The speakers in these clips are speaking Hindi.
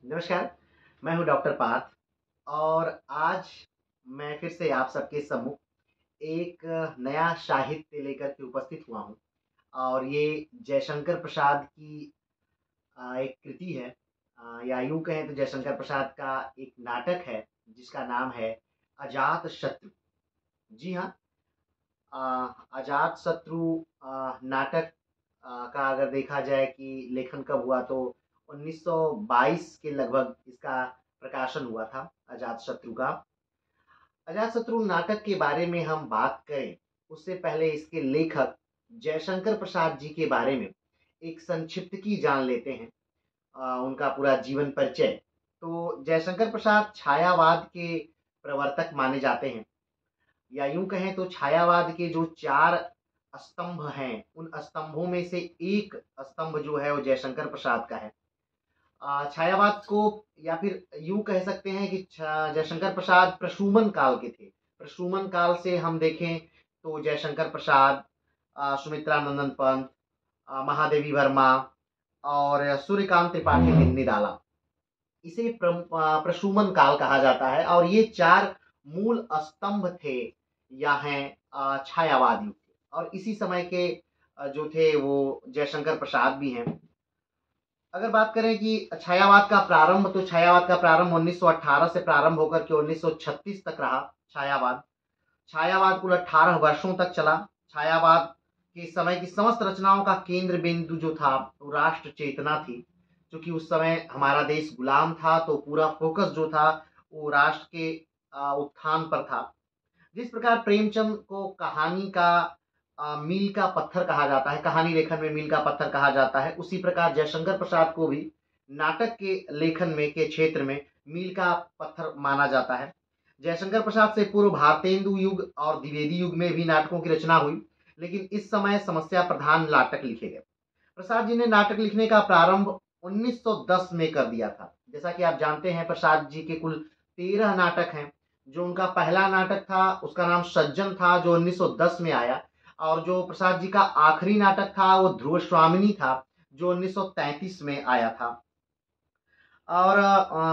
नमस्कार, मैं हूँ डॉक्टर पार्थ और आज मैं फिर से आप सबके सम्मुख एक नया साहित्य लेकर के उपस्थित हुआ हूँ और ये जयशंकर प्रसाद की एक कृति है या यूँ कहें तो जयशंकर प्रसाद का एक नाटक है जिसका नाम है अजात शत्रु। जी हाँ, अजात शत्रु नाटक का अगर देखा जाए कि लेखन कब हुआ तो 1922 के लगभग इसका प्रकाशन हुआ था अजात शत्रु का। अजात शत्रु नाटक के बारे में हम बात करें उससे पहले इसके लेखक जयशंकर प्रसाद जी के बारे में एक संक्षिप्त की जान लेते हैं। उनका पूरा जीवन परिचय। तो जयशंकर प्रसाद छायावाद के प्रवर्तक माने जाते हैं या यूं कहें तो छायावाद के जो 4 स्तंभ हैं, उन स्तंभों में से एक स्तंभ जो है वो जयशंकर प्रसाद का है। छायावाद को या फिर यूं कह सकते हैं कि जयशंकर प्रसाद प्रशुमन काल के थे। प्रशुमन काल से हम देखें तो जयशंकर प्रसाद, सुमित्रा नंदन पंत, महादेवी वर्मा और सूर्यकांत त्रिपाठी निराला, इसे प्रशुमन काल कहा जाता है और ये 4 मूल स्तंभ थे या हैं छायावाद युग के। और इसी समय के जो थे वो जयशंकर प्रसाद भी हैं। अगर बात करें कि छायावाद का प्रारंभ, तो छायावाद का प्रारंभ 1918 से प्रारंभ होकर के 1936 तक रहा। छायावाद छायावाद कुल 18 वर्षों तक चला। छायावाद के समय की समस्त रचनाओं का केंद्र बिंदु जो था वो राष्ट्र चेतना थी। क्योंकि उस समय हमारा देश गुलाम था तो पूरा फोकस जो था वो राष्ट्र के उत्थान पर था। जिस प्रकार प्रेमचंद को कहानी का मील का पत्थर कहा जाता है, कहानी लेखन में मील का पत्थर कहा जाता है, उसी प्रकार जयशंकर प्रसाद को भी नाटक के लेखन में के क्षेत्र में मील का पत्थर माना जाता है। जयशंकर प्रसाद से पूर्व भारतेंदु युग और द्विवेदी युग में भी नाटकों की रचना हुई, लेकिन इस समय समस्या प्रधान नाटक लिखे गए। प्रसाद जी ने नाटक लिखने का प्रारंभ 1910 में कर दिया था। जैसा कि आप जानते हैं प्रसाद जी के कुल 13 नाटक हैं। जो उनका पहला नाटक था उसका नाम सज्जन था जो 1910 में आया, और जो प्रसाद जी का आखिरी नाटक था वो ध्रुव स्वामिनी था जो 1933 में आया था। और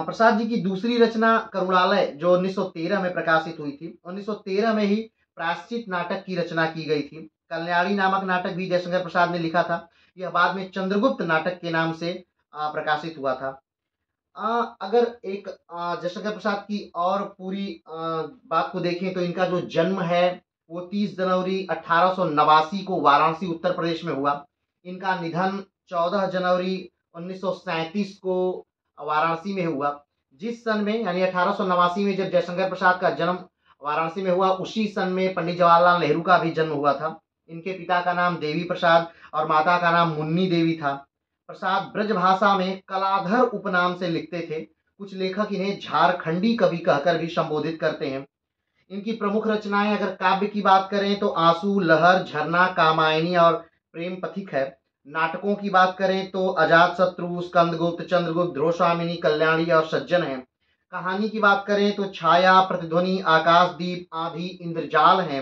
प्रसाद जी की दूसरी रचना करुणालय जो 1913 में प्रकाशित हुई थी। 1913 में ही प्रायश्चित नाटक की रचना की गई थी। कल्याणी नामक नाटक भी जयशंकर प्रसाद ने लिखा था। यह बाद में चंद्रगुप्त नाटक के नाम से प्रकाशित हुआ था। अगर एक जयशंकर प्रसाद की और पूरी बात को देखें तो इनका जो जन्म है वो 30 जनवरी 1889 को वाराणसी उत्तर प्रदेश में हुआ। इनका निधन 14 जनवरी 1937 को वाराणसी में हुआ। जिस सन में यानी 1889 में जब जयशंकर प्रसाद का जन्म वाराणसी में हुआ, उसी सन में पंडित जवाहरलाल नेहरू का भी जन्म हुआ था। इनके पिता का नाम देवी प्रसाद और माता का नाम मुन्नी देवी था। प्रसाद ब्रज भाषा में कलाधर उपनाम से लिखते थे। कुछ लेखक इन्हें झारखंडी कवि कहकर भी संबोधित करते हैं। इनकी प्रमुख रचनाएं अगर काव्य की बात करें तो आंसू, लहर, झरना, कामायनी और प्रेम पथिक है। नाटकों की बात करें तो अजात शत्रु, स्कंदगुप्त, चंद्रगुप्त, ध्रुवस्वामिनी, कल्याणी और सज्जन है। कहानी की बात करें तो छाया, प्रतिध्वनि, आकाशदीप, आधी, इंद्रजाल है।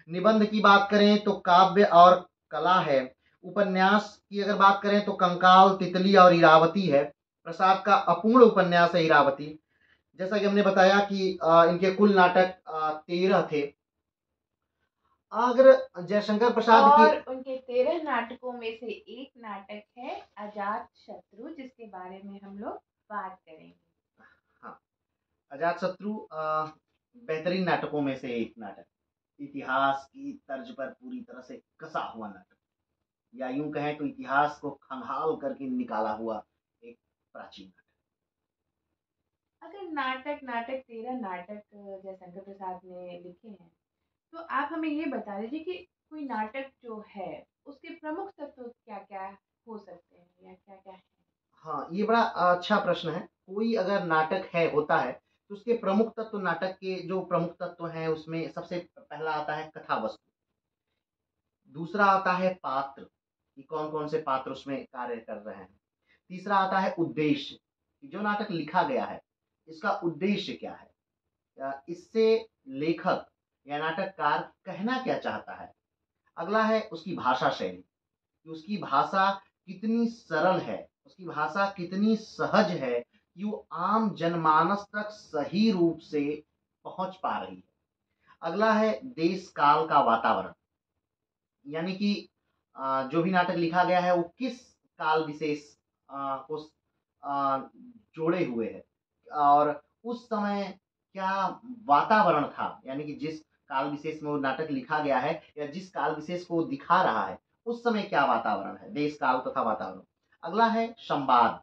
निबंध की बात करें तो काव्य और कला है। उपन्यास की अगर बात करें तो कंकाल, तितली और इरावती है। प्रसाद का अपूर्ण उपन्यास है इरावती। जैसा कि हमने बताया कि इनके कुल नाटक 13 थे। अगर जयशंकर प्रसाद की, और उनके 13 नाटकों में से एक नाटक है अजात शत्रु, जिसके बारे में हम लोग बात करेंगे। हाँ, अजात शत्रु बेहतरीन नाटकों में से एक नाटक, इतिहास की तर्ज पर पूरी तरह से कसा हुआ नाटक, या यूं कहें तो इतिहास को खंगाल करके निकाला हुआ एक प्राचीन नाटक। अगर नाटक नाटक 13 नाटक जयशंकर प्रसाद ने लिखे हैं, तो आप हमें ये बता दीजिए कि कोई नाटक जो है उसके प्रमुख तत्व क्या क्या हो सकते हैं या क्या क्या है। हाँ, ये बड़ा अच्छा प्रश्न है। कोई अगर नाटक है होता है तो उसके प्रमुख तत्व, नाटक के जो प्रमुख तत्व हैं उसमें सबसे पहला आता है कथा वस्तु। दूसरा आता है पात्र, कि कौन कौन से पात्र उसमें कार्य कर रहे हैं। तीसरा आता है उद्देश्य, कि जो नाटक लिखा गया है इसका उद्देश्य क्या है, या इससे लेखक या नाटककार कहना क्या चाहता है। अगला है उसकी भाषा शैली, कि उसकी भाषा कितनी सरल है, उसकी भाषा कितनी सहज है, कि वो आम जनमानस तक सही रूप से पहुंच पा रही है। अगला है देश काल का वातावरण, यानी कि जो भी नाटक लिखा गया है वो किस काल विशेष को जोड़े हुए है, और उस समय क्या वातावरण था, यानी कि जिस काल विशेष में वो नाटक लिखा गया है या जिस काल विशेष को वो दिखा रहा है उस समय क्या वातावरण है, देश काल तथा वातावरण। अगला है संवाद,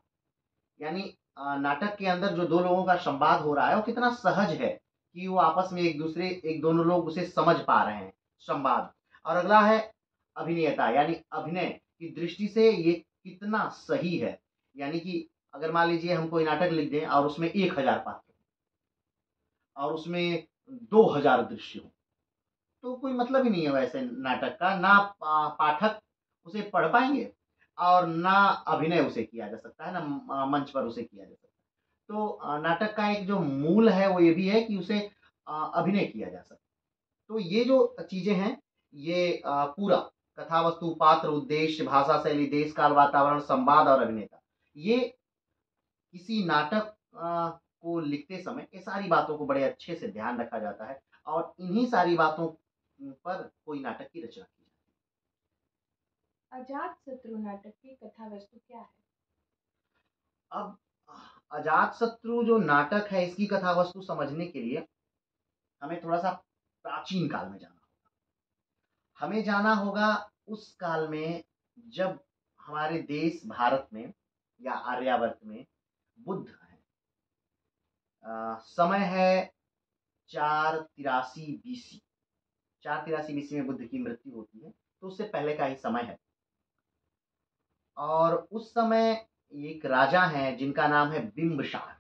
यानी नाटक के अंदर जो दो लोगों का संवाद हो रहा है वो कितना सहज है कि वो आपस में एक दोनों लोग उसे समझ पा रहे हैं, संवाद। और अगला है अभिनेता, यानी अभिनय की दृष्टि से ये कितना सही है, यानी कि अगर मान लीजिए हम कोई नाटक लिख दें और उसमें 1000 पात्र और उसमें 2000 दृश्य हो, तो कोई मतलब ही नहीं है वैसे नाटक का, ना पाठक उसे पढ़ पाएंगे और ना अभिनय उसे किया जा सकता है, ना मंच पर उसे किया जा सकता है। तो नाटक का एक जो मूल है वो ये भी है कि उसे अभिनय किया जा सकता है। तो ये जो चीजें हैं, ये पूरा कथा वस्तु पात्र उद्देश्य भाषा शैली देश काल वातावरण संवाद और अभिनेता, ये किसी नाटक को लिखते समय ये सारी बातों को बड़े अच्छे से ध्यान रखा जाता है और इन्हीं सारी बातों पर कोई नाटक की रचना की जाती है। अजात शत्रु नाटक की कथा वस्तु क्या है? अब अजात शत्रु जो नाटक है इसकी कथा वस्तु समझने के लिए हमें थोड़ा सा प्राचीन काल में जाना होगा। हमें जाना होगा उस काल में जब हमारे देश भारत में या आर्यावर्त में बुद्ध है। समय है 483 BC। 483 BC में बुद्ध की मृत्यु होती है, तो उससे पहले का ही समय है। और उस समय एक राजा हैं जिनका नाम है बिंबसार।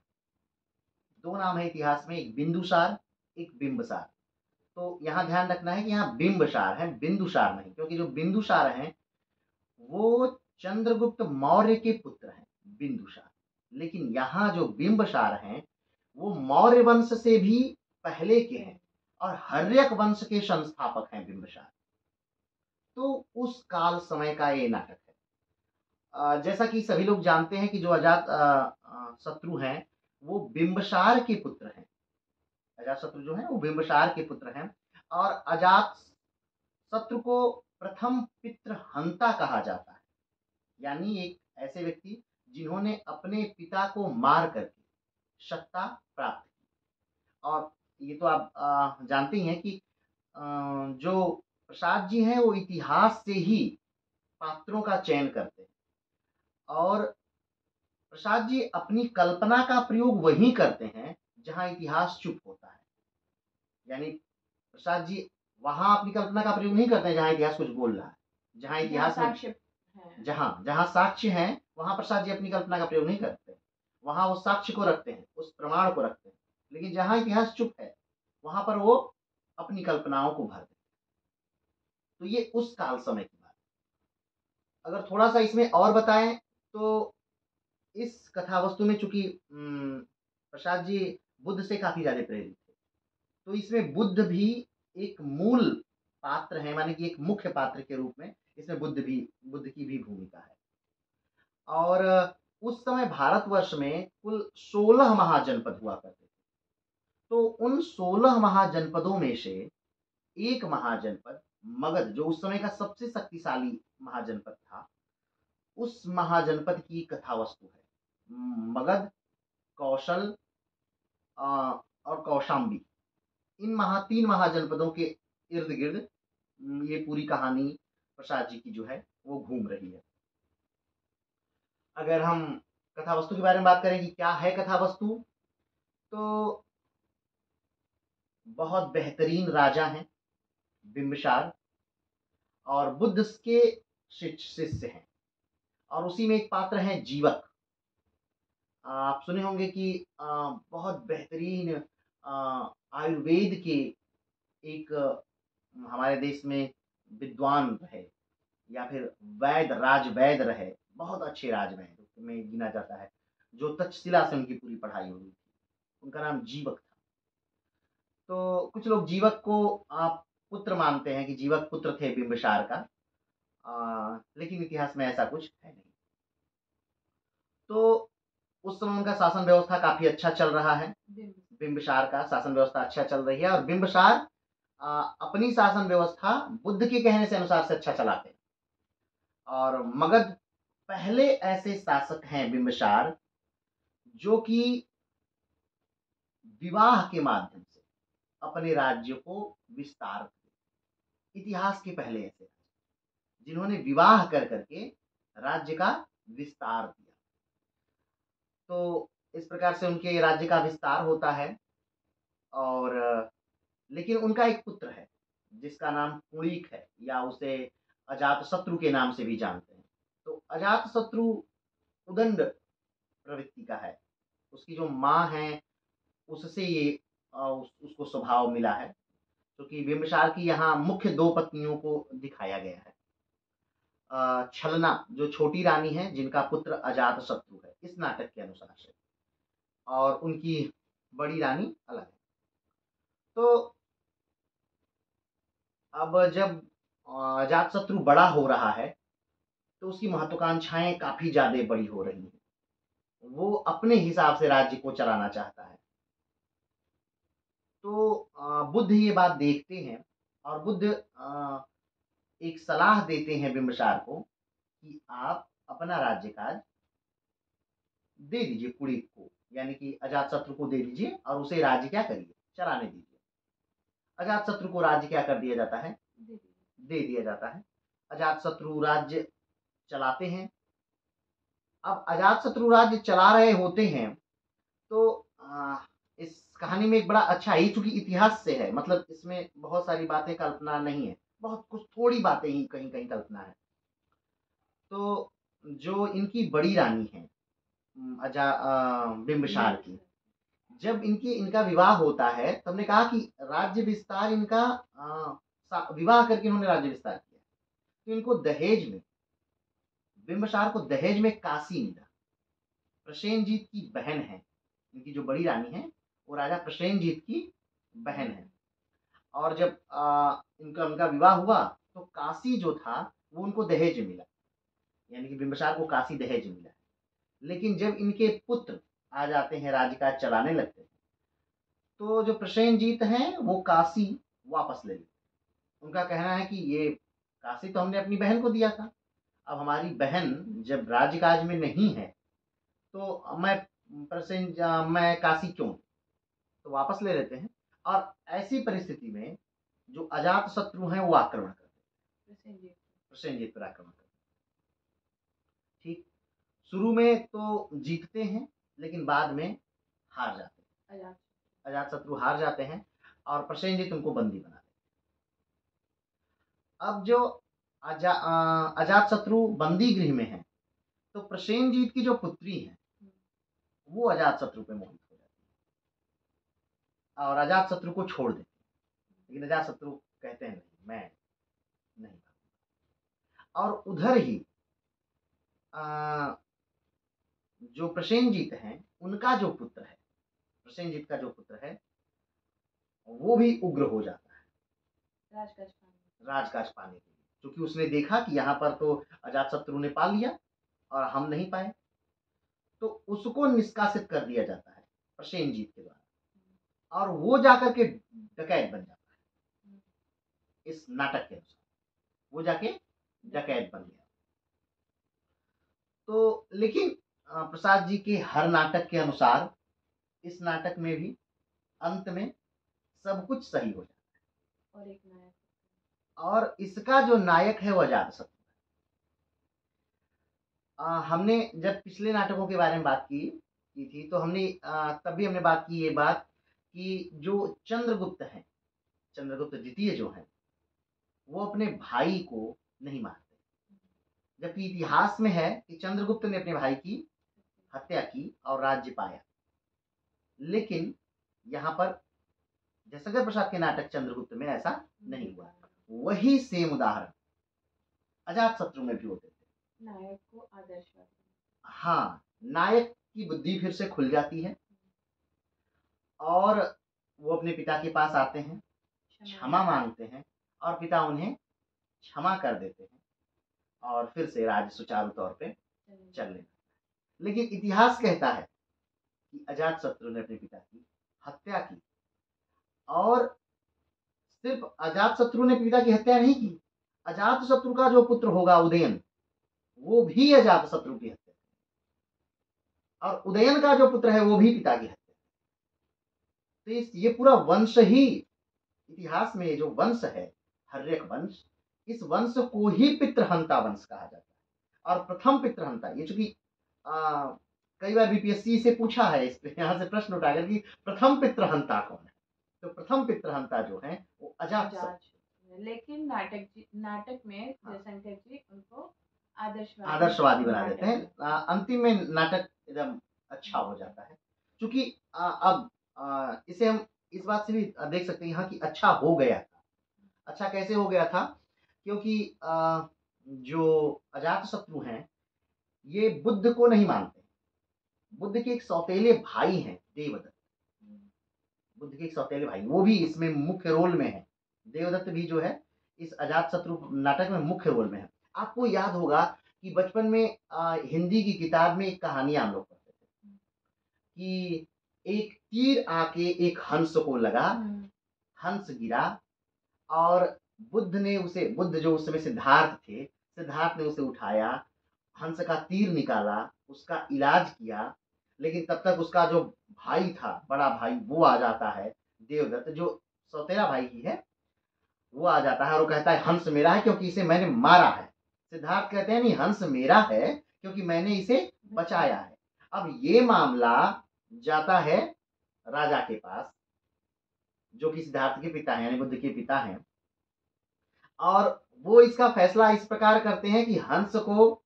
दो नाम है इतिहास में, एक बिंदुसार एक बिंबसार। तो यहाँ ध्यान रखना है कि यहाँ बिंबसार है, बिंदुसार नहीं, क्योंकि जो बिंदुसार हैं वो चंद्रगुप्त मौर्य के पुत्र हैं बिंदुसार। लेकिन यहाँ जो बिंबसार हैं वो मौर्य वंश से भी पहले के हैं और हर्यक वंश के संस्थापक हैं बिंबसार। तो उस काल समय का ये नाटक है। जैसा कि सभी लोग जानते हैं कि जो अजात शत्रु हैं वो बिंबसार के पुत्र हैं। अजात शत्रु जो है वो बिंबसार के पुत्र हैं और अजात शत्रु को प्रथम पितृहंता कहा जाता है, यानी एक ऐसे व्यक्ति जिन्होंने अपने पिता को मार करके सत्ता प्राप्त की। और ये तो आप जानते ही हैं कि जो प्रसाद जी हैं वो इतिहास से ही पात्रों का चयन करते हैं और प्रसाद जी अपनी कल्पना का प्रयोग वहीं करते हैं जहां इतिहास चुप होता है। यानी प्रसाद जी वहां अपनी कल्पना का प्रयोग नहीं करते हैं जहां इतिहास कुछ बोल रहा है, जहां इतिहास में जहां जहां साक्ष्य है वहां प्रसाद जी अपनी कल्पना का प्रयोग नहीं करते, वहां वो साक्ष्य को रखते हैं, उस प्रमाण को रखते हैं। लेकिन जहां इतिहास चुप है वहां पर वो अपनी कल्पनाओं को भर देते हैं। तो ये उस काल समय की बात। अगर थोड़ा सा इसमें और बताएं तो इस कथा वस्तु में चूंकि प्रसाद जी बुद्ध से काफी ज्यादा प्रेरित थे, तो इसमें बुद्ध भी एक मूल पात्र है, माने कि एक मुख्य पात्र के रूप में इसमें बुद्ध की भी भूमिका है। और उस समय भारतवर्ष में कुल 16 महाजनपद हुआ करते थे। तो उन 16 महाजनपदों में से एक महाजनपद मगध, जो उस समय का सबसे शक्तिशाली महाजनपद था, उस महाजनपद की कथा वस्तु है। मगध, कौशल और कौशाम्बी, इन तीन महाजनपदों के इर्द गिर्द ये पूरी कहानी प्रसाद जी की जो है वो घूम रही है। अगर हम कथा वस्तु के बारे में बात करें कि क्या है कथा वस्तु, तो बहुत बेहतरीन राजा हैं बिंबिसार और बुद्ध के शिष्य हैं। और उसी में एक पात्र है जीवक। आप सुने होंगे कि बहुत बेहतरीन आयुर्वेद के एक हमारे देश में विद्वान रहे या फिर राजवैद रहे, बहुत अच्छे राजवैद में गिना जाता है, जो तक्षशिला से उनकी पूरी पढ़ाई हुई थी। उनका नाम जीवक था। तो कुछ लोग जीवक को पुत्र मानते हैं कि जीवक पुत्र थे बिंबिसार का, लेकिन इतिहास में ऐसा कुछ है नहीं। तो उस समय उनका शासन व्यवस्था काफी अच्छा चल रहा है, बिंबिसार का शासन व्यवस्था अच्छा चल रही है, और बिंबिसार अपनी शासन व्यवस्था बुद्ध के कहने से अनुसार से अच्छा चलाते हैं। और मगध पहले ऐसे शासक हैं बिंबिसार जो कि विवाह के माध्यम से अपने राज्य को विस्तार किए। इतिहास के पहले ऐसे जिन्होंने विवाह कर करके राज्य का विस्तार किया। तो इस प्रकार से उनके राज्य का विस्तार होता है। और लेकिन उनका एक पुत्र है जिसका नाम पुणीक है, या उसे अजातशत्रु के नाम से भी जानते हैं। तो अजातशत्रु उदंड प्रवृत्ति का है। उसकी जो माँ है उससे ये उसको स्वभाव मिला है, क्योंकि बिंबिसार की यहाँ मुख्य दो पत्नियों को दिखाया गया है। छलना जो छोटी रानी है जिनका पुत्र अजातशत्रु है इस नाटक के अनुसार से, और उनकी बड़ी रानी अलग है। तो अब जब अजातशत्रु बड़ा हो रहा है तो उसकी महत्वाकांक्षाएं काफी ज्यादा बड़ी हो रही हैं। वो अपने हिसाब से राज्य को चलाना चाहता है। तो बुद्ध ये बात देखते हैं और बुद्ध एक सलाह देते हैं बिंबिसार को कि आप अपना राज्य काज दे दीजिए पुणीक को, यानी कि अजातशत्रु को दे दीजिए और उसे राज्य क्या करिए, चलाने दीजिए। अजातशत्रु को राज्य क्या कर दिया जाता है, दे दिया जाता है। अजातशत्रु राज्य चलाते हैं। अब अजातशत्रु राज्य चला रहे होते हैं तो इस कहानी में एक बड़ा अच्छा है, चूंकि इतिहास से है, मतलब इसमें बहुत सारी बातें कल्पना नहीं है, बहुत कुछ थोड़ी बातें ही कहीं कहीं कल्पना है। तो जो इनकी बड़ी रानी है बिंबिसार की, जब इनका विवाह होता है तब ने कहा कि राज्य विस्तार इनका विवाह करके इन्होंने राज्य विस्तार किया। तो इनको दहेज में, बिंबिसार को दहेज में काशी मिला। प्रसेनजीत की बहन है, इनकी जो बड़ी रानी है वो राजा प्रसेनजीत की बहन है। और जब उनका विवाह हुआ तो काशी जो था वो उनको दहेज मिला, यानी कि बिंबिसार को काशी दहेज मिला। लेकिन जब इनके पुत्र आ जाते हैं राज्य काज चलाने लगते हैं तो जो प्रसेनजीत हैं वो काशी वापस ले लेते। उनका कहना है कि ये काशी तो हमने अपनी बहन को दिया था, अब हमारी बहन जब राजकाज में नहीं है तो मैं काशी क्यों, तो वापस ले लेते हैं। और ऐसी परिस्थिति में जो अजात शत्रु हैं वो आक्रमण करते हैं, प्रसेनजीत पर आक्रमण करते हैं। ठीक, शुरू में तो जीतते हैं लेकिन बाद में हार जाते हैं। अजात शत्रु हार जाते हैं और प्रसेनजीत उनको बंदी बना देते हैं। अब जो अजात शत्रु बंदी गृह में है तो प्रसेनजीत की जो पुत्री है वो अजात शत्रु पे मोहित हो जाती है और अजात शत्रु को छोड़ देती है। लेकिन अजात शत्रु कहते हैं नहीं, मैं नहीं। और उधर ही जो प्रसेनजीत हैं उनका जो पुत्र है, प्रसेनजीत का जो पुत्र है वो भी उग्र हो जाता है राजकाज पाने के लिए, क्योंकि उसने देखा कि यहाँ पर तो अजातशत्रु ने पा लिया और हम नहीं पाए। तो उसको निष्कासित कर दिया जाता है प्रसेनजीत के द्वारा, और वो जाकर के डकैत बन जाता है। इस नाटक के अनुसार वो जाके डकैत बन गया। तो लेकिन प्रसाद जी के हर नाटक के अनुसार इस नाटक में भी अंत में सब कुछ सही हो जाता है और एक नायक, और इसका जो नायक है वो अजातशत्रु। हमने जब पिछले नाटकों के बारे में बात की थी तो हमने तब भी हमने बात की ये बात कि जो चंद्रगुप्त हैं, चंद्रगुप्त द्वितीय जो हैं वो अपने भाई को नहीं मारते, जबकि इतिहास में है कि चंद्रगुप्त ने अपने भाई की हत्या की और राज्य पाया। लेकिन यहाँ पर जयशंकर प्रसाद के नाटक चंद्रगुप्त में ऐसा नहीं हुआ। वही सेम उदाहरण अजातशत्रु में भी होते थे। नायक को आदर्शवादी, हाँ, नायक की बुद्धि फिर से खुल जाती है और वो अपने पिता के पास आते हैं, क्षमा मांगते हैं और पिता उन्हें क्षमा कर देते हैं और फिर से राज्य सुचारू तौर पे चलने लगता है। लेकिन इतिहास कहता है कि अजातशत्रु ने अपने पिता की हत्या की। और सिर्फ अजातशत्रु ने पिता की हत्या नहीं की, अजातशत्रु का जो पुत्र होगा उदयन, वो भी अजातशत्रु की हत्या, और उदयन का जो पुत्र है वो भी पिता की हत्या। तो ये पूरा वंश ही, इतिहास में ये जो वंश है हर्यक वंश, इस वंश को ही पितृहंता वंश कहा जाता है। और प्रथम पितृहंता, ये चूंकि कई बार बीपीएससी से पूछा है, इस यहाँ से प्रश्न उठाकर कि प्रथम पितृहंता कौन है, तो प्रथम पितृहंता जो है वो अजातशत्रु। लेकिन नाटक में जयशंकर जी उनको आदर्शवादी बना देते हैं। अंतिम में नाटक एकदम अच्छा हो जाता है, क्योंकि अब इसे हम इस बात से भी देख सकते हैं यहाँ कि अच्छा हो गया था। अच्छा कैसे हो गया था? क्योंकि जो अजातशत्रु हैं ये बुद्ध को नहीं मानते। बुद्ध के एक सौतेले भाई हैं देवदत्त, बुद्ध के एक सौतेले भाई, वो भी इसमें मुख्य रोल में है। देवदत्त भी जो है इस अजातशत्रु नाटक में मुख्य रोल में है। आपको याद होगा कि बचपन में हिंदी की किताब में एक कहानी हम लोग पढ़ते थे कि एक तीर आके एक हंस को लगा, हंस गिरा, और बुद्ध जो उस समय सिद्धार्थ थे, सिद्धार्थ ने उसे उठाया, हंस का तीर निकाला, उसका इलाज किया। लेकिन तब तक उसका जो भाई था, बड़ा भाई, वो आ जाता है, देवदत्त जो सौतेला भाई ही है, वो आ जाता है और वो कहता है हंस मेरा है क्योंकि इसे मैंने मारा है। सिद्धार्थ कहते हैं नहीं, हंस मेरा है क्योंकि मैंने इसे बचाया है। अब ये मामला जाता है राजा के पास, जो कि सिद्धार्थ के पिता हैं, यानी बुद्ध के पिता हैं, और वो इसका फैसला इस प्रकार करते हैं कि हंस को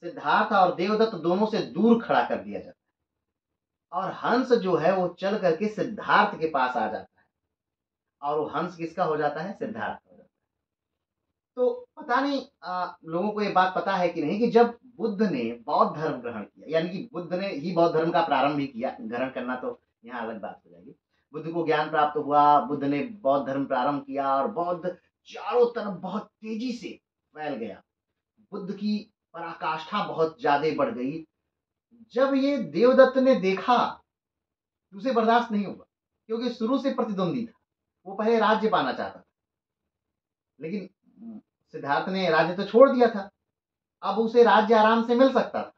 सिद्धार्थ और देवदत्त दोनों से दूर खड़ा कर दिया जाता है, और हंस जो है वो चल करके सिद्धार्थ के पास आ जाता है, और वो हंस किसका हो जाता है? सिद्धार्थ हो जाता है। तो पता नहीं लोगों को ये बात पता है कि नहीं कि जब बुद्ध ने बौद्ध धर्म ग्रहण किया, यानी कि बुद्ध ने ही बौद्ध धर्म का प्रारंभ भी किया, ग्रहण करना तो यहाँ अलग बात हो जाएगी। बुद्ध को ज्ञान प्राप्त हुआ, बुद्ध ने बौद्ध धर्म प्रारंभ किया, और बौद्ध चारों तरफ बहुत तेजी से फैल गया, बुद्ध की पराकाष्ठा बहुत ज्यादा बढ़ गई। जब ये देवदत्त ने देखा तो उसे बर्दाश्त नहीं हुआ, क्योंकि शुरू से प्रतिद्वंदी था, वो पहले राज्य पाना चाहता था, लेकिन सिद्धार्थ ने राज्य तो छोड़ दिया था, अब उसे राज्य आराम से मिल सकता था।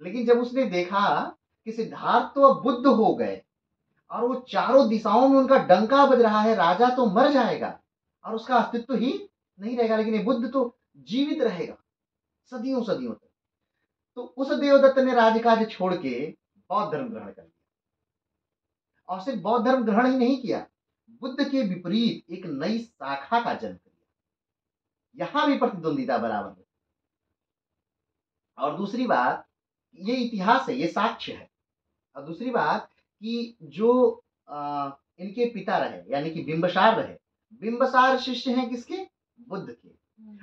लेकिन जब उसने देखा कि सिद्धार्थ तो अब बुद्ध हो गए और वो चारों दिशाओं में उनका डंका बज रहा है, राजा तो मर जाएगा और उसका अस्तित्व ही नहीं रहेगा, लेकिन ये बुद्ध तो जीवित रहेगा सदियों सदियों तक। तो उस देवदत्त ने राज्यकाज छोड़ के बौद्ध धर्म ग्रहण कर लिया, और सिर्फ बौद्ध धर्म ग्रहण ही नहीं किया, बुद्ध के विपरीत एक नई शाखा का जन्म किया। यहां भी प्रतिद्वंदिता बराबर है। और दूसरी बात, ये इतिहास है, ये साक्ष्य है। और दूसरी बात कि जो इनके पिता रहे, यानी कि बिंबसार रहे, बिंबसार शिष्य हैं किसके? बुद्ध के।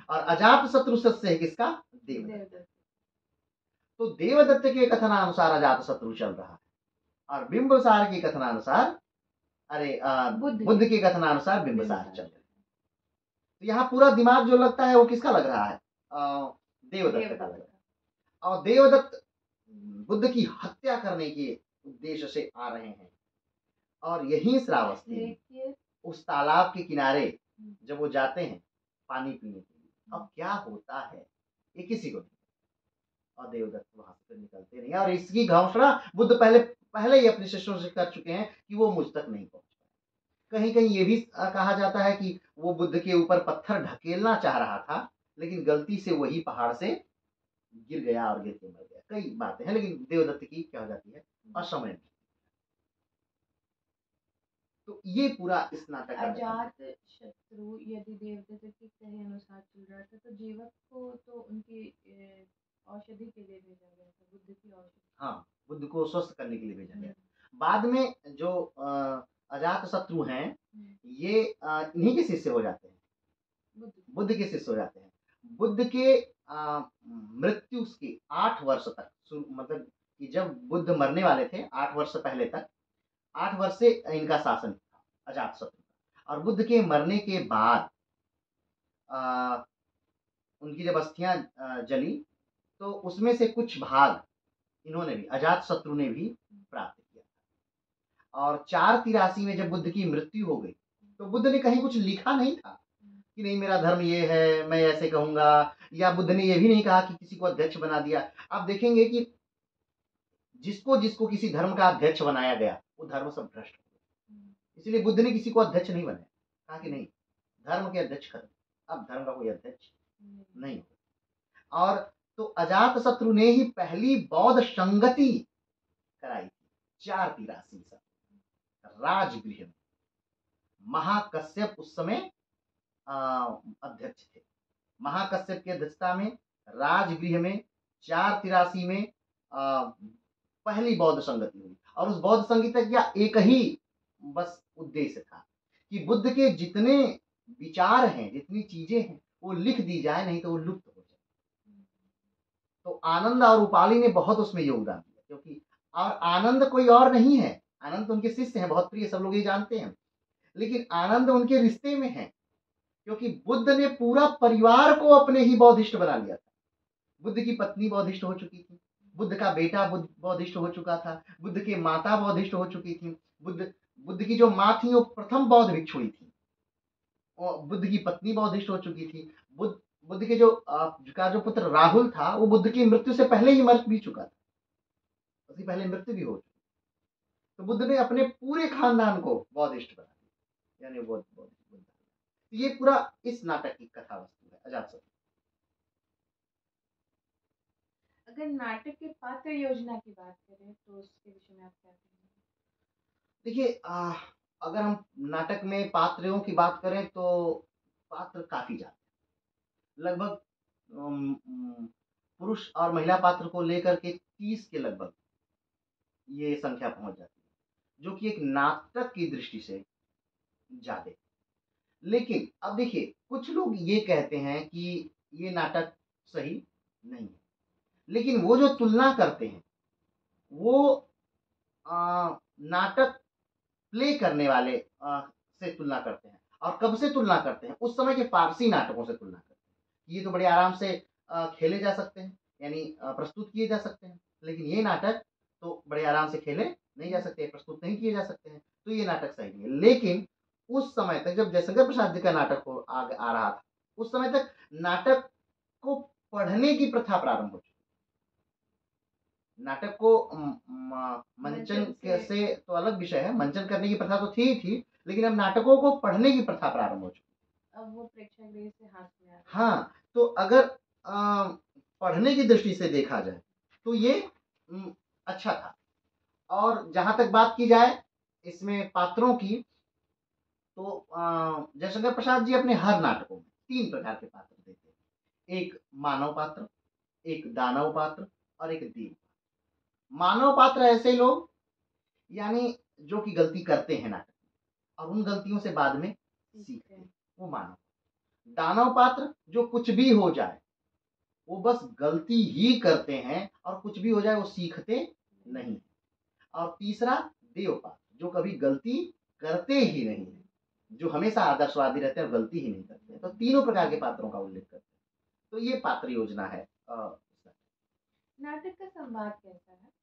और अजातशत्रु शिष्य है किसका? देवदत्त। तो देवदत्त के कथनानुसार अजातशत्रु चल रहा है, और बिंबसार के कथनानुसार, बुद्ध के कथनानुसार बिंबसार चल रहा है। तो यहाँ पूरा दिमाग जो लगता है वो किसका लग रहा है? देवदत्त का लग रहा है। और देवदत्त बुद्ध की हत्या करने के उद्देश्य से आ रहे हैं, और यही श्रावस्ती उस तालाब के किनारे जब वो जाते हैं पानी पीने के लिए, अब क्या होता है ये किसी को नहीं, और देवदत्त वहां से निकलते नहीं, और इसकी घोषणा बुद्ध पहले ही अपने शिष्यों से कर चुके हैं कि वो मुझ तक नहीं पहुंच पाए। कहीं कहीं ये भी कहा जाता है कि वो बुद्ध के ऊपर पत्थर ढकेलना चाह रहा था, लेकिन गलती से वही पहाड़ से गिर गया और गिर के मर गया। कई बातें हैं, लेकिन देवदत्त की क्या हो जाती है? असमय। तो ये पूरा इस नाटक का अजातशत्रु यदि देवदत्त के कहे अनुसार चल रहा था, तो जीवक को तो उनकी औषधि के लिए भेजा गया था, बुद्ध की औषधि। हाँ, बुद्ध को स्वस्थ करने के लिए भेजा गया। बाद में जो अजातशत्रु हैं, ये इन्हीं के शिष्य हो जाते हैं, बुद्ध के शिष्य हो जाते हैं। बुद्ध के मृत्यु के 8 वर्ष तक, मतलब कि जब बुद्ध मरने वाले थे 8 वर्ष पहले तक, 8 वर्ष से इनका शासन था अजातशत्रु का। और बुद्ध के मरने के बाद उनकी जब अस्थियां जली, तो उसमें से कुछ भाग इन्होंने भी, अजातशत्रु ने भी प्राप्त किया। और 483 में जब बुद्ध की मृत्यु हो गई तो बुद्ध ने कहीं कुछ लिखा नहीं था कि नहीं मेरा धर्म ये है, मैं ऐसे कहूंगा, या बुद्ध ने ये भी नहीं कहा कि किसी को अध्यक्ष बना दिया। आप देखेंगे कि जिसको जिसको किसी धर्म का अध्यक्ष बनाया गया वो धर्म सब भ्रष्ट हो गया। इसलिए बुद्ध ने किसी को अध्यक्ष नहीं बनाया, कहा कि नहीं धर्म के अध्यक्ष खत्म, अब धर्म का कोई अध्यक्ष नहीं हो। और तो अजात शत्रु ने ही पहली बौद्ध संगति कराई थी 483 राजगृह में। महाकश्यप उस समय अध्यक्ष थे। महाकश्यप की अध्यक्षता में राजगृह में 483 में पहली बौद्ध संगति हुई। और उस बौद्ध संगति का एक ही बस उद्देश्य था कि बुद्ध के जितने विचार हैं, जितनी चीजें हैं, वो लिख दी जाए, नहीं तो वो लुप्त हो जाए। तो आनंद और उपाली ने बहुत उसमें योगदान दिया, क्योंकि और आनंद कोई और नहीं है, आनंद तो उनके शिष्य हैं, बहुत प्रिय, सब लोग ये जानते हैं, लेकिन आनंद उनके रिश्ते में है, क्योंकि बुद्ध ने पूरा परिवार को अपने ही बौद्धिस्ट बना लिया था। बुद्ध की पत्नी बौद्धिस्ट हो चुकी थी, बुद्ध का बेटा बौद्धिस्ट हो चुका था, बुद्ध की माता बौद्धिस्ट हो चुकी थी, बुद्ध की जो माँ थी वो प्रथम बौद्ध भिक्षुणी थी, और बुद्ध की पत्नी बौद्धिस्ट हो चुकी थी। बुद्ध के जो पुत्र राहुल था वो बुद्ध की मृत्यु से पहले ही मर भी चुका था, उसकी पहले मृत्यु भी हो चुकी। तो बुद्ध ने अपने पूरे खानदान को बौद्धिस्ट बना दिया, यानी बुद्ध। ये पूरा इस नाटक की कथा वस्तु है अजातशत्रु। अगर नाटक के पात्र योजना की बात करें तो उसके विषय में आप क्या कहेंगे? देखिए, अगर हम नाटक में पात्रों की बात करें तो पात्र काफी ज्यादा, लगभग पुरुष और महिला पात्र को लेकर के 30 के लगभग ये संख्या पहुंच जाती है, जो कि एक नाटक की दृष्टि से ज्यादा। लेकिन अब देखिए, कुछ लोग ये कहते हैं कि ये नाटक सही नहीं है, लेकिन वो जो तुलना करते हैं वो नाटक प्ले करने वाले से तुलना करते हैं। और कब से तुलना करते हैं? उस समय के फारसी नाटकों से तुलना करते हैं। ये तो बड़े आराम से खेले जा सकते हैं, यानी प्रस्तुत किए जा सकते हैं, लेकिन ये नाटक तो बड़े आराम से खेले नहीं जा सकते, प्रस्तुत नहीं किए जा सकते हैं, तो ये नाटक सही नहीं है। लेकिन उस समय तक जब जयशंकर प्रसाद जी का नाटक आ रहा था, उस समय तक नाटक को पढ़ने की प्रथा प्रारंभ हो चुकी। नाटक को मंचन से तो अलग विषय है, मंचन करने की प्रथा तो थी, लेकिन अब नाटकों को पढ़ने की प्रथा प्रारंभ हो चुकी। अब वो प्रेक्षागृह से हाथ में आ रहा है। हाँ, तो अगर पढ़ने की दृष्टि से देखा जाए तो ये अच्छा था। और जहां तक बात की जाए इसमें पात्रों की, तो जयशंकर प्रसाद जी अपने हर नाटकों में 3 प्रकार के पात्र देते हैं। एक मानव पात्र, एक दानव पात्र और एक देव। मानव पात्र ऐसे लोग यानी जो कि गलती करते हैं नाटक में और उन गलतियों से बाद में सीखते हैं, वो मानव। दानव पात्र जो कुछ भी हो जाए वो बस गलती ही करते हैं और कुछ भी हो जाए वो सीखते नहीं। और तीसरा देव पात्र जो कभी गलती करते ही नहीं है, जो हमेशा आदर्शवादी रहते हैं और गलती ही नहीं करते हैं। तो तीनों प्रकार के पात्रों का उल्लेख करते हैं। तो ये पात्र योजना है। नाटक का संवाद कैसा है?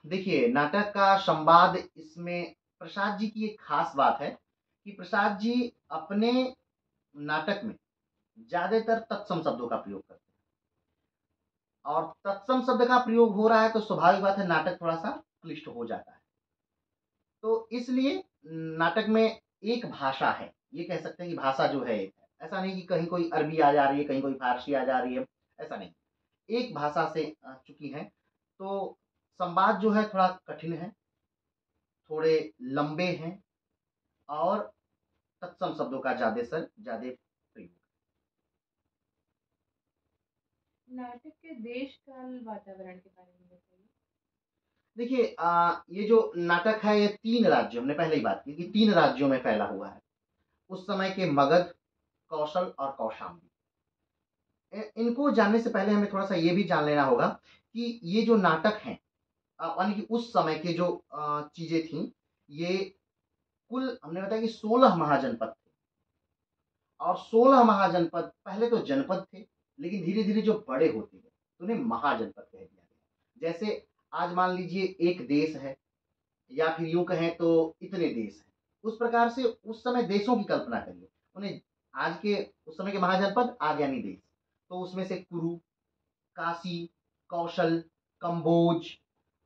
देखिए, नाटक का संवाद इसमें प्रसाद जी की एक खास बात है कि प्रसाद जी अपने नाटक में ज्यादातर तत्सम शब्दों का प्रयोग करते हैं। और तत्सम शब्द का प्रयोग हो रहा है तो स्वाभाविक बात है नाटक थोड़ा सा क्लिष्ट हो जाता है। तो इसलिए नाटक में एक भाषा है, ये कह सकते हैं कि भाषा जो है एक है। ऐसा नहीं कि कहीं कोई अरबी आ जा रही है, कहीं कोई फारसी आ जा रही है, ऐसा नहीं। एक भाषा से चुकी है। तो संवाद जो है थोड़ा कठिन है, थोड़े लंबे हैं और तत्सम शब्दों का ज्यादा प्रयोग। नाटक के देश काल वातावरण के बारे में बताइए। देखिए, ये जो नाटक है ये 3 राज्यों, हमने पहले ही बात की कि 3 राज्यों में फैला हुआ है। उस समय के मगध, कौशल और कौशाम्बी। इनको जानने से पहले हमें थोड़ा सा ये भी जान लेना होगा कि ये जो नाटक हैं, यानी कि उस समय के जो चीजें थी, ये कुल हमने बताया कि 16 महाजनपद थे। और 16 महाजनपद पहले तो जनपद थे, लेकिन धीरे धीरे जो बड़े होते गए तो उन्हें महाजनपद कह दिया गया। जैसे आज मान लीजिए एक देश है, या फिर यूं कहें तो इतने देश हैं। उस प्रकार से उस समय देशों की कल्पना करिए, उन्हें आज के उस समय के महाजनपद आज्ञानी देश, तो उसमें से कुरु, काशी, कौशल, कंबोज,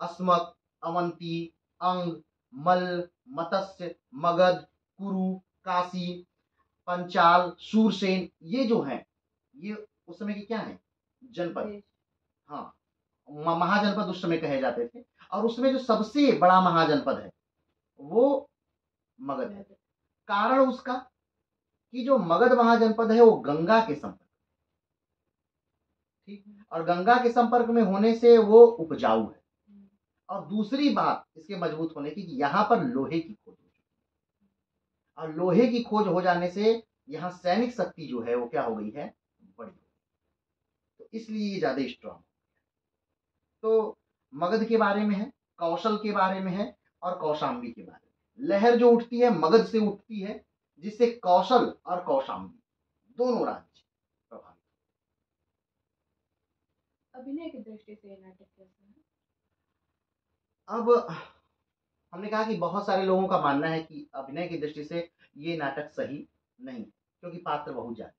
अस्मक, अवंती, अंग, मल्ल, मत्स्य, मगध, कुरु, काशी, पंचाल, सूरसेन, ये जो हैं ये उस समय के क्या हैं, जनपद। देश। हाँ, महाजनपद उस समय कहे जाते थे। और उसमें जो सबसे बड़ा महाजनपद है वो मगध है। कारण उसका कि जो मगध महाजनपद है वो गंगा के संपर्क, ठीक, और गंगा के संपर्क में होने से वो उपजाऊ है। और दूसरी बात इसके मजबूत होने की कि यहाँ पर लोहे की खोज हो चुकी है, और लोहे की खोज हो जाने से यहाँ सैनिक शक्ति जो है वो क्या हो गई है, बड़ी हो गई, तो इसलिए ये ज्यादा स्ट्रांग। तो मगध के बारे में है, कौशल के बारे में है, और कौशाम्बी के बारे में। लहर जो उठती है मगध से उठती है, जिससे कौशल और कौशाम्बी दोनों राज्य प्रभावित। अभिनय की दृष्टि से ये नाटक कैसा है? अब हमने कहा कि बहुत सारे लोगों का मानना है कि अभिनय की दृष्टि से ये नाटक सही नहीं, क्योंकि पात्र बहुत ज्यादा,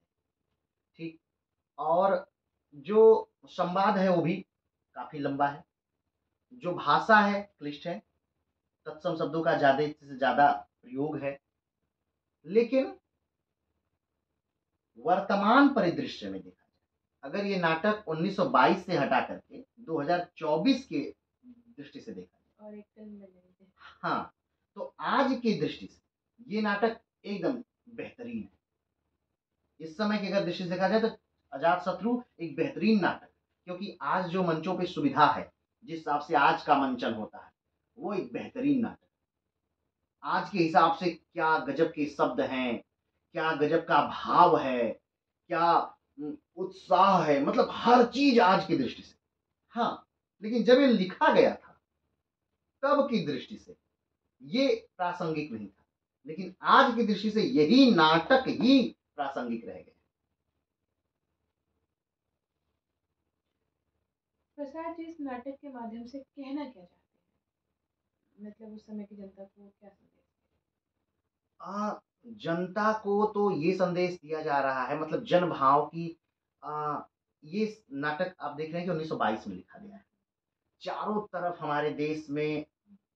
ठीक, और जो संवाद है वो भी काफी लंबा है, जो भाषा है क्लिष्ट है, तत्सम शब्दों का ज्यादा से ज्यादा प्रयोग है। लेकिन वर्तमान परिदृश्य में देखा जाए, अगर ये नाटक 1922 से हटा करके 2024 के दृष्टि से देखा जाए, और एक फिल्म में लेंगे। हाँ, तो आज की दृष्टि से ये नाटक एकदम बेहतरीन है। इस समय की अगर दृष्टि से देखा जाए तो अजात शत्रु एक बेहतरीन नाटक, क्योंकि आज जो मंचों पे सुविधा है, जिस हिसाब से आज का मंचन होता है, वो एक बेहतरीन नाटक। आज के हिसाब से क्या गजब के शब्द हैं, क्या गजब का भाव है, क्या उत्साह है, मतलब हर चीज आज की दृष्टि से। हाँ, लेकिन जब ये लिखा गया था तब की दृष्टि से ये प्रासंगिक नहीं था, लेकिन आज की दृष्टि से यही नाटक ही प्रासंगिक रह गए। प्रसाद जी इस नाटक के माध्यम से कहना क्या चाहते हैं, मतलब उस समय की जनता को क्या संदेश? जनता को तो ये संदेश दिया जा रहा है, मतलब जन भाव की, ये नाटक आप देख रहे हैं कि 1922 में लिखा गया है। चारों तरफ हमारे देश में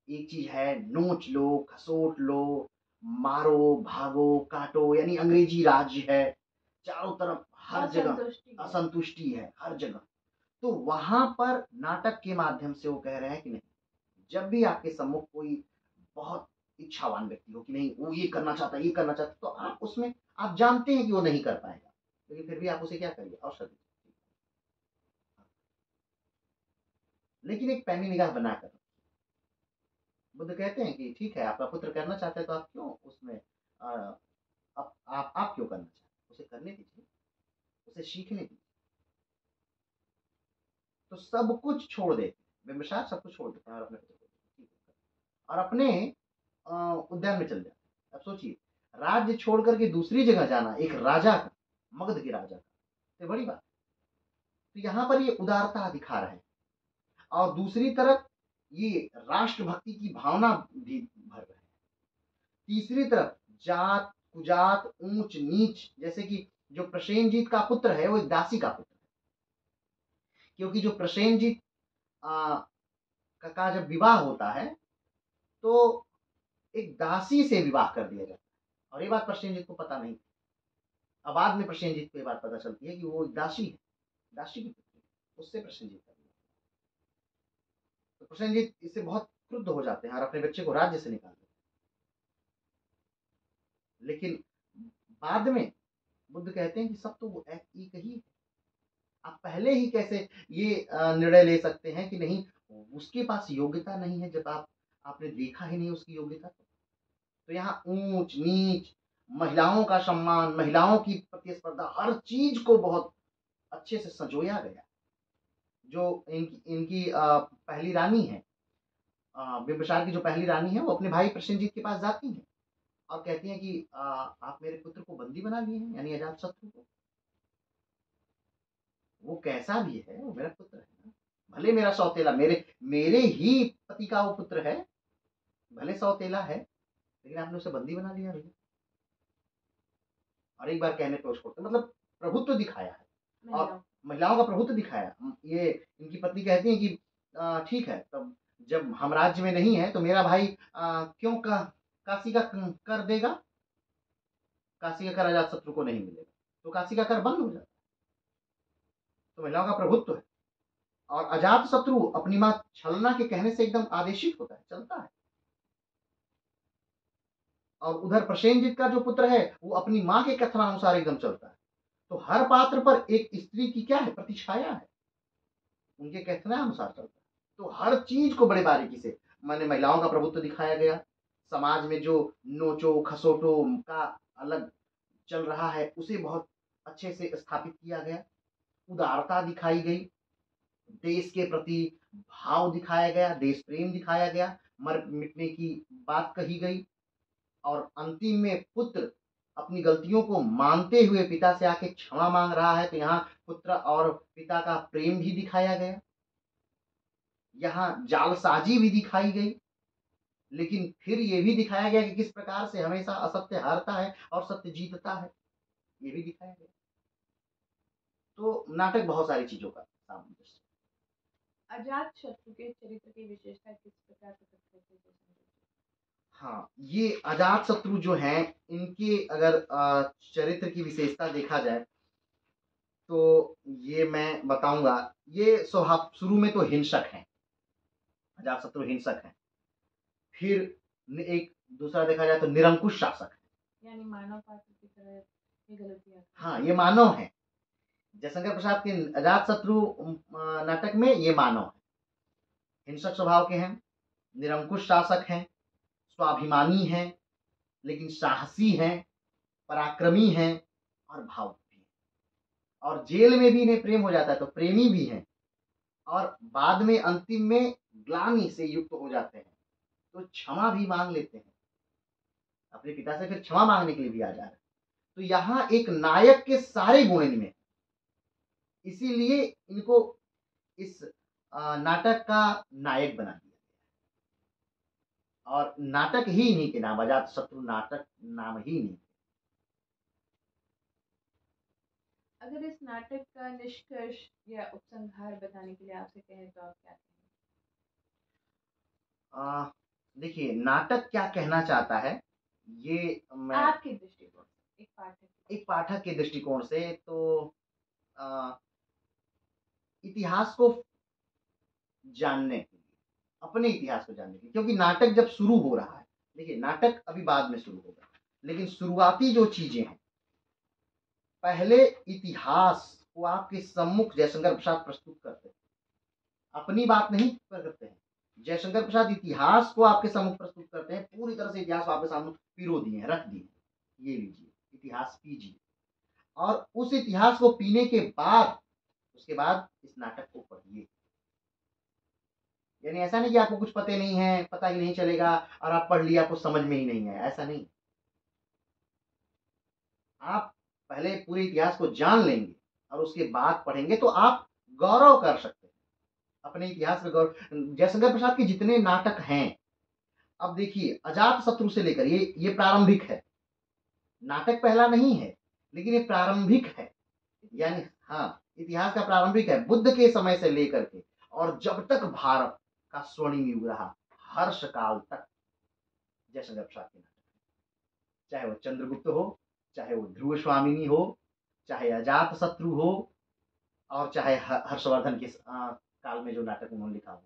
एक चीज है, नोच लो, खसोट लो, मारो, भागो, काटो, यानी अंग्रेजी राज्य है चारों तरफ, हर जगह असंतुष्टि है हर जगह। तो वहां पर नाटक के माध्यम से वो कह रहे हैं कि नहीं, जब भी आपके सम्मुख कोई बहुत इच्छावान व्यक्ति हो कि नहीं वो ये करना चाहता है, ये करना चाहता है, तो आप उसमें, आप जानते हैं कि वो नहीं कर पाएगा, लेकिन फिर भी आप उसे क्या करिए, अवसर दीजिए। लेकिन एक पैनी निगाह बनाकर बुद्ध कहते हैं कि ठीक है, आपका पुत्र करना चाहता है तो आप क्यों उसमें आप क्यों करना चाहते हैं, उसे करने दीजिए, उसे सीखने दीजिए। तो सब कुछ छोड़ देते हैं, बिंबिसार सब कुछ छोड़ देते हैं और अपने पुत्र को और अपने उद्यान में चल जाते हैं। अब सोचिए, राज्य छोड़ करके दूसरी जगह जाना एक राजा का, मगध के राजा का, तो बड़ी बात। तो यहाँ पर ये उदारता दिखा रहे हैं, और दूसरी तरफ ये राष्ट्रभक्ति की भावना भी भर रहे हैं। तीसरी तरफ जात कुजात ऊंच नीच, जैसे कि जो प्रसेनजीत का पुत्र है वो एक दासी का पुत्र है, क्योंकि जो प्रसेनजीत का जब विवाह होता है तो एक दासी से विवाह कर दिया जाता है, और ये बात प्रसेनजीत को पता नहीं। अब बाद में प्रसेनजीत को ये बात पता चलती है कि वो दासी है, दासी की पुत्री, उससे प्रसेनजीत का विवाह। तो प्रसेनजीत इससे बहुत क्रुद्ध हो जाते हैं और अपने बच्चे को राज्य से निकाल देते हैं। लेकिन बाद में बुद्ध कहते हैं कि सब तो वो एक ही है, आप पहले ही कैसे ये निर्णय ले सकते हैं कि नहीं उसके पास योग्यता नहीं है, जब आपने देखा ही नहीं उसकी योग्यता। तो यहाँ ऊंच नीच, महिलाओं का सम्मान, महिलाओं की प्रतिस्पर्धा, हर चीज को बहुत अच्छे से संजोया गया। जो इनकी इनकी पहली रानी है, बिंबिसार की जो पहली रानी है, वो अपने भाई प्रसेनजीत के पास जाती है और कहती हैं कि आप मेरे पुत्र को बंदी बना लिए हैं, यानी अजात शत्रु को। वो कैसा भी है वो मेरा पुत्र है ना, भले मेरा सौतेला, मेरे मेरे ही पति का वो पुत्र है, भले सौतेला है, लेकिन आपने उसे बंदी बना लिया भैया। और एक बार कहने पे उसको मतलब प्रभुत्व दिखाया है और महिलाओं का प्रभुत्व दिखाया। ये इनकी पत्नी कहती है कि ठीक है, तब जब हम राज्य में नहीं है तो मेरा भाई क्यों काशी का कर देगा, काशी का कर अजातशत्रु को नहीं मिलेगा, तो काशी का कर बंद हो जाता है। तो महिलाओं का प्रभुत्व है। और अजातशत्रु अपनी मां छलना के कहने से एकदम आदेशित होता है, चलता है। और उधर प्रसेनजीत का जो पुत्र है वो अपनी मां के कथनानुसार एकदम चलता है। तो हर पात्र पर एक स्त्री की क्या है, प्रतिछाया है, उनके कथनानुसार चलता है। तो हर चीज को बड़े बारीकी से मैंने महिलाओं का प्रभुत्व दिखाया गया। समाज में जो नोचो खसोटो का अलग चल रहा है उसे बहुत अच्छे से स्थापित किया गया। उदारता दिखाई गई, देश के प्रति भाव दिखाया गया, देश प्रेम दिखाया गया, मर मिटने की बात कही गई। और अंतिम में पुत्र अपनी गलतियों को मानते हुए पिता से आके क्षमा मांग रहा है, तो यहाँ पुत्र और पिता का प्रेम भी दिखाया गया। यहाँ जालसाजी भी दिखाई गई, लेकिन फिर ये भी दिखाया गया कि किस प्रकार से हमेशा असत्य हारता है और सत्य जीतता है, ये भी दिखाया गया। तो नाटक बहुत सारी चीजों का सामंजस्य। अजात शत्रु के चरित्र की विशेषता किस प्रकार प्रकट करते हैं? हाँ, ये अजात शत्रु जो हैं इनके अगर चरित्र की विशेषता देखा जाए तो ये मैं बताऊंगा। ये स्वभाव शुरू में तो हिंसक हैं, अजात शत्रु हिंसक हैं। फिर एक दूसरा देखा जाए तो निरंकुश शासक है, यानी मानव पात्र की तरह ये गलतियां। हाँ, ये मानव है। जयशंकर प्रसाद के अजात शत्रु नाटक में ये मानव है, हिंसक स्वभाव के हैं, निरंकुश शासक हैं, स्वाभिमानी हैं, लेकिन साहसी हैं, पराक्रमी हैं और भावुक भी हैं। और जेल में भी इन्हें प्रेम हो जाता है तो प्रेमी भी हैं। और बाद में अंतिम में ग्लानि से युक्त हो जाते हैं तो क्षमा भी मांग लेते हैं, अपने पिता से फिर क्षमा मांगने के लिए भी आ जा रहे हैं। तो यहाँ एक नायक के सारे गुण इनमें, इसीलिए इनको इस नाटक का नायक बना दिया और नाटक ही इन्हीं के नाम, अजात शत्रु नाटक नाम ही नहीं। अगर इस नाटक का निष्कर्ष या उपसंहार बताने के लिए आपसे कहें तो आप क्या कहेंगे? देखिए, नाटक क्या कहना चाहता है ये मैं आपके दृष्टिकोण से, एक पाठक के दृष्टिकोण से तो इतिहास को जानने के लिए, अपने इतिहास को जानने के लिए, क्योंकि नाटक जब शुरू हो रहा है, देखिए नाटक अभी बाद में शुरू होगा, लेकिन शुरुआती जो चीजें हैं पहले इतिहास को आपके सम्मुख जयशंकर प्रसाद प्रस्तुत करते हैं, अपनी बात नहीं करते हैं। जयशंकर प्रसाद इतिहास को आपके सम्मुख प्रस्तुत करते हैं, पूरी तरह से इतिहास आपके सामने पिरो दिए हैं, रख दिए, ये लीजिए इतिहास पीजिए। और उस इतिहास को पीने के बाद उसके बाद इस नाटक को पढ़िए। यानी ऐसा नहीं कि आपको कुछ पता नहीं है, पता ही नहीं चलेगा और आप पढ़ लिया आपको समझ में ही नहीं है, ऐसा नहीं। आप पहले पूरे इतिहास को जान लेंगे और उसके बाद पढ़ेंगे तो आप गौरव कर सकते हैं अपने इतिहास में। गौरव, जयशंकर प्रसाद के जितने नाटक हैं, अब देखिए अजात शत्रु से लेकर ये प्रारंभिक है, नाटक पहला नहीं है, लेकिन ये प्रारंभिक है। यानी हाँ, इतिहास का प्रारंभिक है, बुद्ध के समय से लेकर के और जब तक भारत का स्वर्णिम युग रहा, हर्ष काल तक जयशंकर प्रसाद के नाटक, चाहे वो चंद्रगुप्त हो, चाहे वो ध्रुव स्वामिनी हो, चाहे अजात शत्रु हो, और चाहे हर्षवर्धन के काल में जो नाटक उन्होंने लिखा हो,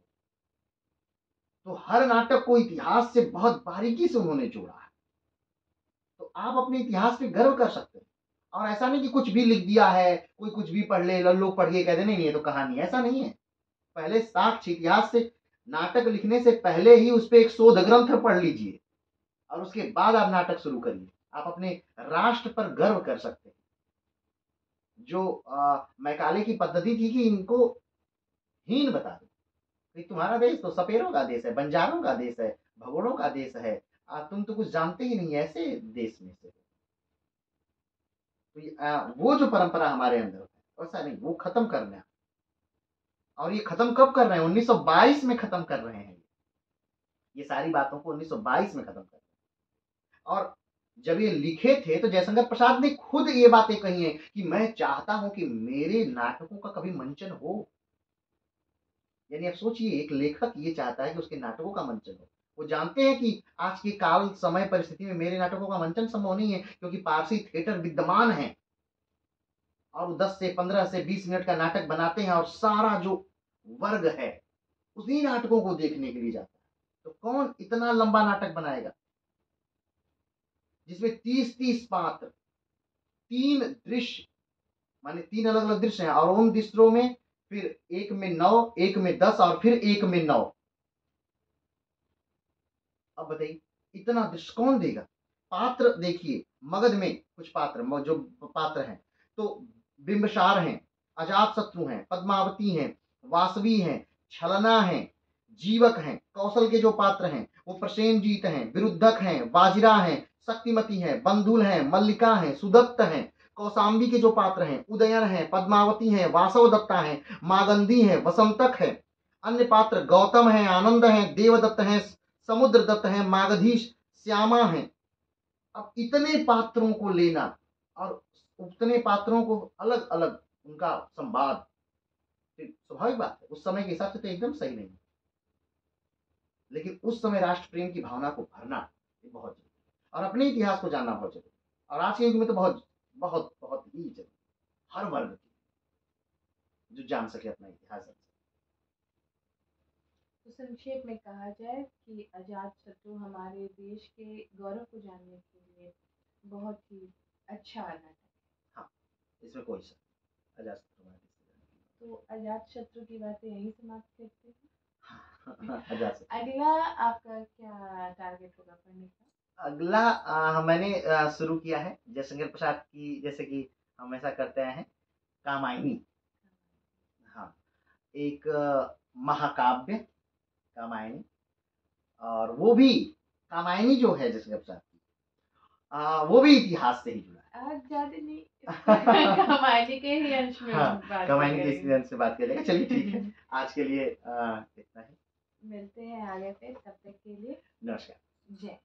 तो हर नाटक को इतिहास से बहुत बारीकी से उन्होंने जोड़ा है। तो आप अपने इतिहास पे गर्व कर सकते हैं। और ऐसा नहीं कि कुछ भी लिख दिया है, कोई कुछ भी पढ़ ले, लोग पढ़ के कह दे नहीं ये तो कहानी, ऐसा नहीं है। पहले साक्ष्य इतिहास से नाटक लिखने से पहले ही उस पर एक शोध ग्रंथ पढ़ लीजिए और उसके बाद आप नाटक शुरू करिए। आप अपने राष्ट्र पर गर्व कर सकते हैं। जो मैकाले की पद्धति थी कि इनको हीन बता दो, तुम्हारा देश तो सपेरों का देश है, बंजारों का देश है, भगोड़ों का देश है, तुम तो कुछ जानते ही नहीं ऐसे देश में से। तो वो जो परंपरा हमारे अंदर है वैसा नहीं, वो खत्म करना है। और ये खत्म कब कर रहे हैं? 1922 में खत्म कर रहे हैं। ये सारी बातों को 1922 में खत्म कर दिया। और जब ये लिखे थे तो जयशंकर प्रसाद ने खुद ये बातें कही हैं कि मैं चाहता हूं कि मेरे नाटकों का कभी मंचन हो। यानी आप सोचिए, एक लेखक ये चाहता है कि उसके नाटकों का मंचन हो। वो जानते हैं कि आज के काल समय परिस्थिति में मेरे नाटकों का मंचन संभव नहीं है, क्योंकि पारसी थिएटर विद्यमान है और वो 10 से 15 से 20 मिनट का नाटक बनाते हैं और सारा जो वर्ग है उसी नाटकों को देखने के लिए जाता है। तो कौन इतना लंबा नाटक बनाएगा जिसमें 30-30 पात्र, 3 दृश्य, माने 3 अलग अलग दृश्य हैं, और उन दृश्यों में फिर एक में 9, एक में 10 और फिर एक में 9। अब बताइए इतना दृश्य कौन देगा। पात्र देखिए, मगध में कुछ पात्र जो पात्र हैं तो बिंबसार हैं, अजात शत्रु हैं, पद्मावती हैं, वासवी हैं, छलना हैं, जीवक हैं। कौशल के जो पात्र हैं वो प्रसेनजीत हैं, विरुद्धक हैं, वाजिरा हैं, शक्तिमती हैं, बंधुल हैं, मल्लिका हैं, सुदत्त हैं। कौशाम्बी के जो पात्र हैं उदयन हैं, पद्मावती हैं, वासव दत्ता हैं, मागंदी हैं, वसंतक है। अन्य पात्र गौतम हैं, आनंद हैं, देवदत्त हैं, समुद्र दत्त हैं, मागधीश, श्यामा हैं। अब इतने पात्रों को लेना और उतने पात्रों को अलग अलग उनका संवाद, स्वाभाविक बात है उस समय के हिसाब से तो एकदम सही नहीं, लेकिन उस समय राष्ट्र प्रेम की भावना को भरना बहुत जरूरी है और अपने इतिहास को जानना बहुत जरूरी है। और आज के युग में तो बहुत बहुत बहुत ही जरूरी, हर वर्ग की जो जान सके अपना इतिहास। तो संक्षेप में कहा जाए कि अजात शत्रु हमारे देश के गौरव को जानने के लिए बहुत ही अच्छा नाटक है। हाँ, इसमें कोई शक। अजात शत्रु तो अजात शत्रु की बातें यहीं समाप्त करते हैं। अजात शत्रु। अगला आपका क्या टारगेट होगा पढ़ने का? अगला मैंने शुरू किया है जयशंकर प्रसाद की, जैसे कि हमेशा करते आए हैं, कामायनी। हाँ, एक महाकाव्य कामायनी, और वो भी कामायनी जो है जयशंकर प्रसाद की, वो भी इतिहास से ही जुड़ा है। आज ज्यादा नहीं कामायनी के ही अंश में बात कामायनी के इसी अंश से बात करेंगे। चलिए ठीक है, आज के लिए इतना ही। मिलते हैं आगे पे, तब तक के लिए नमस्कार। जय।